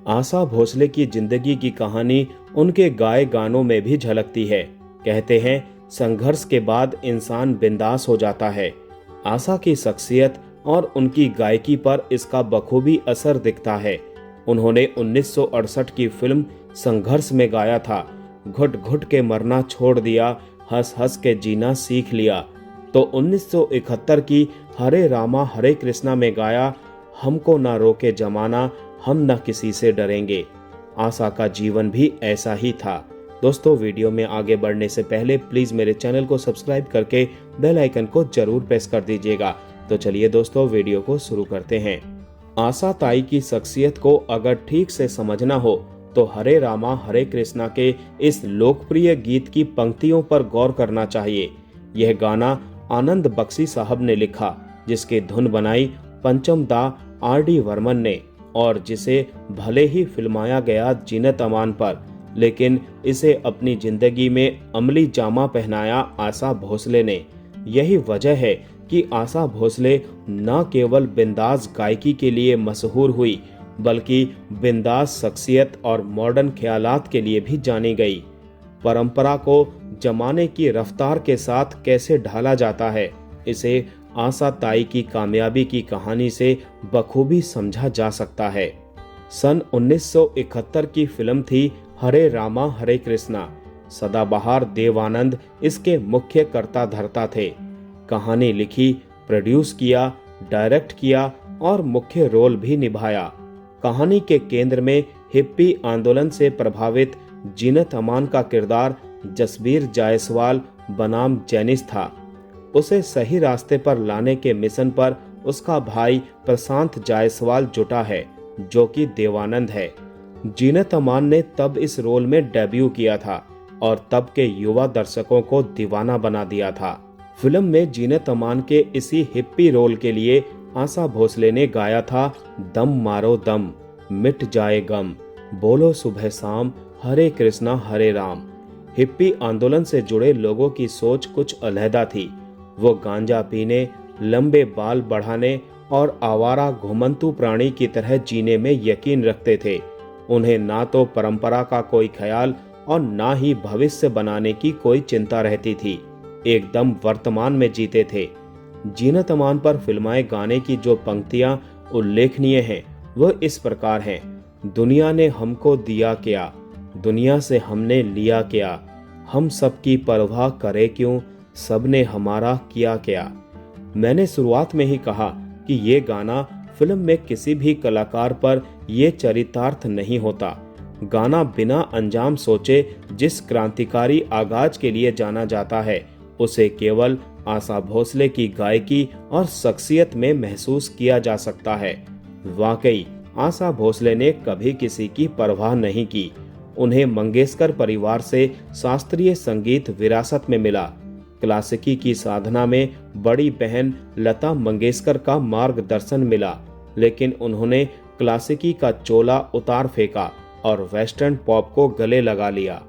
आशा भोसले की जिंदगी की कहानी उनके गाए गानों में भी झलकती है। कहते हैं संघर्ष के बाद इंसान बिंदास हो जाता है। आशा की शख्सियत और उनकी गायकी पर इसका बखूबी असर दिखता है। उन्होंने 1968 की फिल्म संघर्ष में गाया था, घुट घुट के मरना छोड़ दिया, हंस हंस के जीना सीख लिया। तो 1971 की हरे रामा हरे कृष्णा में गाया, हमको ना रोके जमाना, हम न किसी से डरेंगे। आशा का जीवन भी ऐसा ही था। दोस्तों, वीडियो में आगे बढ़ने से पहले प्लीज मेरे चैनल को सब्सक्राइब करके बेल आइकन को जरूर प्रेस कर दीजिएगा। तो चलिए दोस्तों, वीडियो को शुरू करते हैं। आशा ताई की शख्सियत को अगर ठीक से समझना हो तो हरे रामा हरे कृष्णा के इस लोकप्रिय गीत की पंक्तियों पर गौर करना चाहिए। यह गाना आनंद बख्शी साहब ने लिखा, जिसकी धुन बनाई पंचम दा R.D. वर्मन ने, और जिसे भले ही फिल्माया गया जीनत अमान पर, लेकिन इसे अपनी जिंदगी में अमली जामा पहनाया आशा भोसले ने। यही वजह है कि आशा भोसले न केवल बिंदास गायकी के लिए मशहूर हुई, बल्कि बिंदास शख्सियत और मॉडर्न ख्यालात के लिए भी जानी गई। परंपरा को जमाने की रफ्तार के साथ कैसे ढाला जाता है, इसे आशा ताई की कामयाबी की कहानी से बखूबी समझा जा सकता है। सन 1971 की फिल्म थी हरे रामा हरे कृष्णा। सदाबहार देव आनंद इसके मुख्य कर्ता धर्ता थे। कहानी लिखी, प्रोड्यूस किया, डायरेक्ट किया और मुख्य रोल भी निभाया। कहानी के केंद्र में हिप्पी आंदोलन से प्रभावित जीनत अमान का किरदार जसबीर जायसवाल बनाम जेनिस था। उसे सही रास्ते पर लाने के मिशन पर उसका भाई प्रशांत जायसवाल जुटा है, जो कि देवानंद है। जीनत अमान ने तब इस रोल में डेब्यू किया था और तब के युवा दर्शकों को दीवाना बना दिया था। फिल्म में जीनत अमान के इसी हिप्पी रोल के लिए आशा भोसले ने गाया था, दम मारो दम, मिट जाए गम, बोलो सुबह शाम, हरे कृष्णा हरे राम। हिप्पी आंदोलन से जुड़े लोगों की सोच कुछ अलहदा थी। वो गांजा पीने, लंबे बाल बढ़ाने और आवारा घुमंतू प्राणी की तरह जीने में यकीन रखते थे। उन्हें ना तो परंपरा का कोई ख्याल और ना ही भविष्य बनाने की कोई चिंता रहती थी। एकदम वर्तमान में जीते थे। जीनत अमान पर फिल्माए गाने की जो पंक्तियां उल्लेखनीय हैं, वह इस प्रकार हैं। दुनिया ने हमको दिया क्या, दुनिया से हमने लिया क्या, हम सबकी परवाह करे क्यों, सबने हमारा किया क्या। मैंने शुरुआत में ही कहा कि ये गाना फिल्म में किसी भी कलाकार पर ये चरितार्थ नहीं होता। गाना बिना अंजाम सोचे जिस क्रांतिकारी आगाज के लिए जाना जाता है, उसे केवल आशा भोसले की गायकी और शख्सियत में महसूस किया जा सकता है। वाकई आशा भोसले ने कभी किसी की परवाह नहीं की। उन्हें मंगेशकर परिवार से शास्त्रीय संगीत विरासत में मिला। क्लासिकी की साधना में बड़ी बहन लता मंगेशकर का मार्गदर्शन मिला, लेकिन उन्होंने क्लासिकी का चोला उतार फेंका और वेस्टर्न पॉप को गले लगा लिया।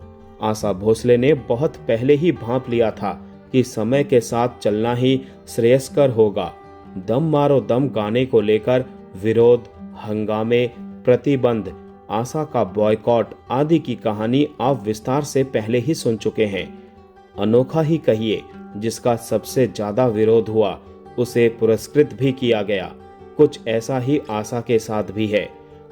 आशा भोसले ने बहुत पहले ही भांप लिया था कि समय के साथ चलना ही श्रेयस्कर होगा। दम मारो दम गाने को लेकर विरोध, हंगामे, प्रतिबंध, आशा का बॉयकॉट आदि की कहानी आप विस्तार से पहले ही सुन चुके हैं। अनोखा ही कहिए, जिसका सबसे ज्यादा विरोध हुआ उसे पुरस्कृत भी किया गया। कुछ ऐसा ही आशा के साथ भी है।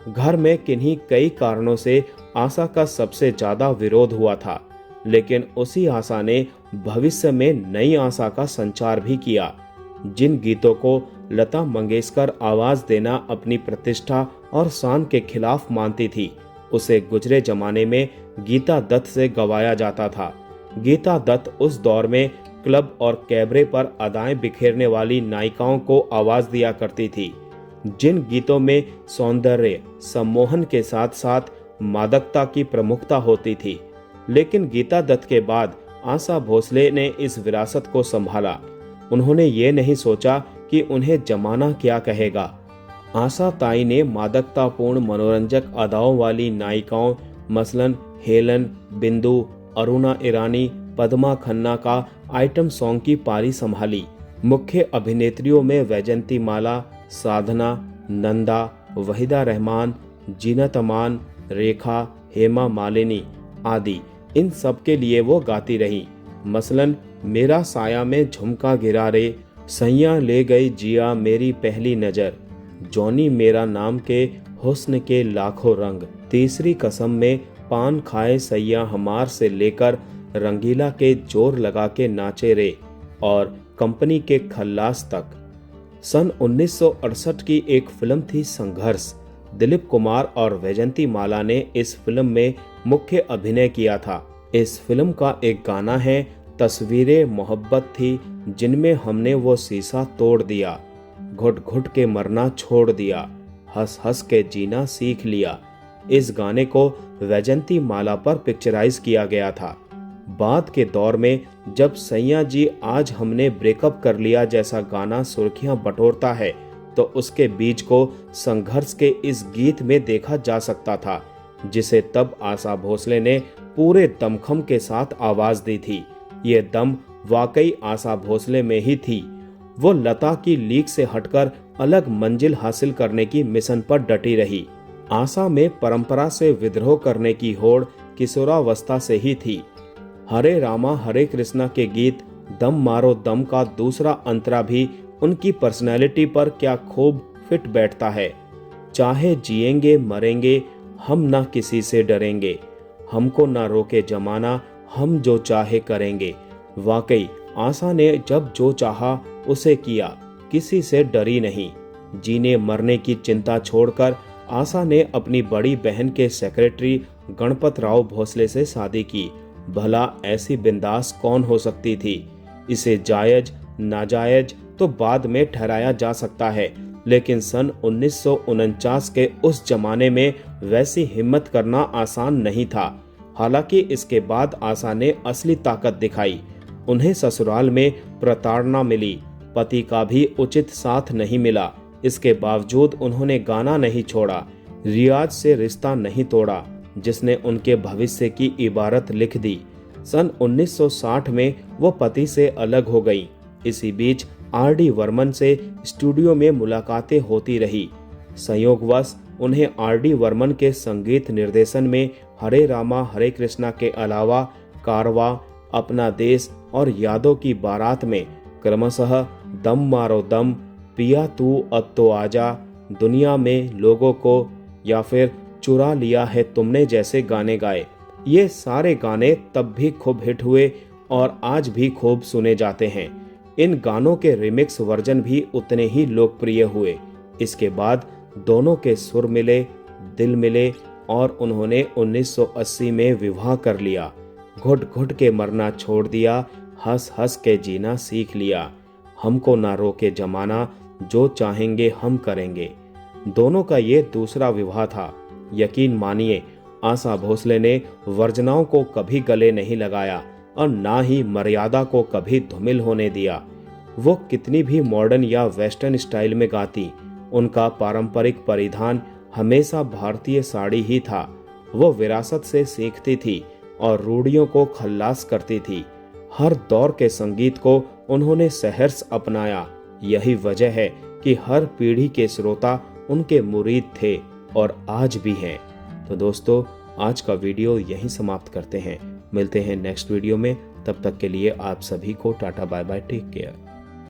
घर में किन्हीं कई कारणों से आशा का सबसे ज्यादा विरोध हुआ था, लेकिन उसी आशा ने भविष्य में नई आशा का संचार भी किया। जिन गीतों को लता मंगेशकर आवाज देना अपनी प्रतिष्ठा और शान के खिलाफ मानती थी, उसे गुजरे जमाने में गीता दत्त से गवाया जाता था। गीता दत्त उस दौर में क्लब और कैबरे पर अदाएं बिखेरने वाली नायिकाओं को आवाज दिया करती थी। जिन गीतों में सौंदर्य, सम्मोहन के साथ साथ मादकता की प्रमुखता होती थी, लेकिन गीता दत्त के बाद आशा भोसले ने इस विरासत को संभाला। उन्होंने ये नहीं सोचा कि उन्हें जमाना क्या कहेगा। आशा ताई ने मादकतापूर्ण मनोरंजक अदाओं वाली नायिकाओं मसलन हेलन, बिंदु, अरुणा ईरानी, पद्मा खन्ना का आइटम सॉन्ग की पारी संभाली। मुख्य अभिनेत्रियों में वैजंती माला, साधना, नंदा, वहीदा रहमान, जीनत अमान, रेखा, हेमा मालिनी आदि इन सब के लिए वो गाती रही। मसलन मेरा साया में झुमका गिरा रे, सैया ले गई जिया मेरी पहली नजर, जॉनी मेरा नाम के हुस्न के लाखों रंग, तीसरी कसम में पान खाए सैया हमार से लेकर रंगीला के जोर लगा के नाचे रे और कंपनी के खल्लास तक। सन 1968 की एक फिल्म थी संघर्ष। दिलीप कुमार और वैजंती माला ने इस फिल्म में मुख्य अभिनय किया था। इस फिल्म का एक गाना है, तस्वीरें मोहब्बत थी जिनमें हमने वो शीशा तोड़ दिया, घुट घुट के मरना छोड़ दिया, हंस हंस के जीना सीख लिया। इस गाने को वैजंती माला पर पिक्चराइज किया गया था। बाद के दौर में जब सैया जी आज हमने ब्रेकअप कर लिया जैसा गाना सुर्खियां बटोरता है, तो उसके बीज को संघर्ष के इस गीत में देखा जा सकता था, जिसे तब आशा भोसले ने पूरे दमखम के साथ आवाज दी थी। ये दम वाकई आशा भोसले में ही थी। वो लता की लीक से हटकर अलग मंजिल हासिल करने की मिशन पर डटी रही। आशा में परंपरा से विद्रोह करने की होड़ किशोरावस्था से ही थी। हरे रामा हरे कृष्णा के गीत दम मारो दम का दूसरा अंतरा भी उनकी पर्सनैलिटी पर क्या खूब फिट बैठता है। चाहे जिएंगे मरेंगे हम ना किसी से डरेंगे, हमको ना रोके जमाना हम जो चाहे करेंगे। वाकई आशा ने जब जो चाहा उसे किया, किसी से डरी नहीं। जीने मरने की चिंता छोड़कर आशा ने अपनी बड़ी बहन के सेक्रेटरी गणपत राव भोसले से शादी की। भला ऐसी बिंदास कौन हो सकती थी? इसे जायज नाजायज तो बाद में ठहराया जा सकता है, लेकिन सन 1949 के उस जमाने में वैसी हिम्मत करना आसान नहीं था। हालांकि इसके बाद आशा ने असली ताकत दिखाई। उन्हें ससुराल में प्रताड़ना मिली, पति का भी उचित साथ नहीं मिला। इसके बावजूद उन्होंने गाना नहीं छोड़ा, रियाज से रिश्ता नहीं तोड़ा, जिसने उनके भविष्य की इबारत लिख दी। सन 1960 में वो पति से अलग हो गईं। इसी बीच आर.डी. वर्मन से स्टूडियो में मुलाकातें होती रही। संयोगवश उन्हें आर.डी. वर्मन के संगीत निर्देशन में हरे रामा हरे कृष्णा के अलावा कारवा, अपना देश और यादों की बारात में क्रमशः दम मारो दम, पिया तू अब तो आजा, दुनिया में लोगों को या फिर चुरा लिया है तुमने जैसे गाने गाए। ये सारे गाने तब भी खूब हिट हुए और आज भी खूब सुने जाते हैं। इन गानों के रिमिक्स वर्जन भी उतने ही लोकप्रिय हुए। इसके बाद दोनों के सुर मिले, दिल मिले और उन्होंने 1980 में विवाह कर लिया। घुट घुट के मरना छोड़ दिया, हंस हंस के जीना सीख लिया, हमको ना रोके जमाना, जो चाहेंगे हम करेंगे। दोनों का ये दूसरा विवाह था। यकीन मानिए, आशा भोसले ने वर्जनाओं को कभी गले नहीं लगाया और ना ही मर्यादा को कभी धूमिल होने दिया। वो कितनी भी मॉडर्न या वेस्टर्न स्टाइल में गाती, उनका पारंपरिक परिधान हमेशा भारतीय साड़ी ही था। वो विरासत से सीखती थी और रूढ़ियों को खल्लास करती थी। हर दौर के संगीत को उन्होंने सहर्ष अपनाया। यही वजह है कि हर पीढ़ी के श्रोता उनके मुरीद थे और आज भी हैं। तो दोस्तों, आज का वीडियो यहीं समाप्त करते हैं। मिलते हैं नेक्स्ट वीडियो में। तब तक के लिए आप सभी को टाटा बाय बाय, टेक केयर।